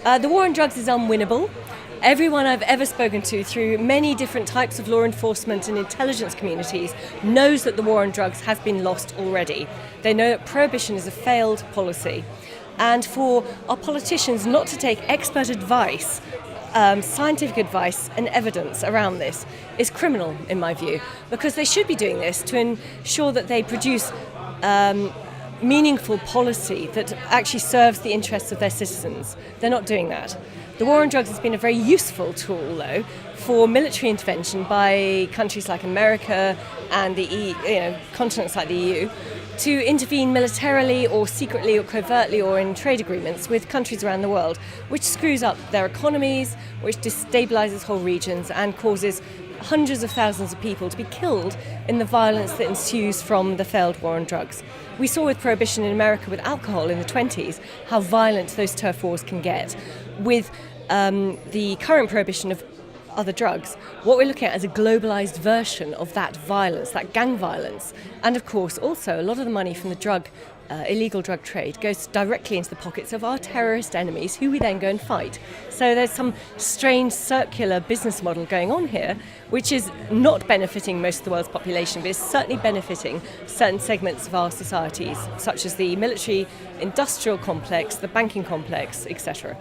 The war on drugs is unwinnable. Everyone I've ever spoken to through many different types of law enforcement and intelligence communities knows that the war on drugs has been lost already. They know that prohibition is a failed policy. And for our politicians not to take expert advice, scientific advice and evidence around this is criminal in my view, because they should be doing this to ensure that they produce meaningful policy that actually serves the interests of their citizens. They're not doing that. The war on drugs has been a very useful tool, though, for military intervention by countries like America and the continents like the EU to intervene militarily or secretly or covertly or in trade agreements with countries around the world, which screws up their economies, which destabilizes whole regions and causes hundreds of thousands of people to be killed in the violence that ensues from the failed war on drugs. We saw with prohibition in America with alcohol in the 20s how violent those turf wars can get. With the current prohibition of other drugs, what we're looking at is a globalized version of that violence, that gang violence. And of course, also, a lot of the money from the illegal drug trade goes directly into the pockets of our terrorist enemies, who we then go and fight. So there's some strange circular business model going on here, which is not benefiting most of the world's population, but is certainly benefiting certain segments of our societies, such as the military industrial complex, the banking complex, etc.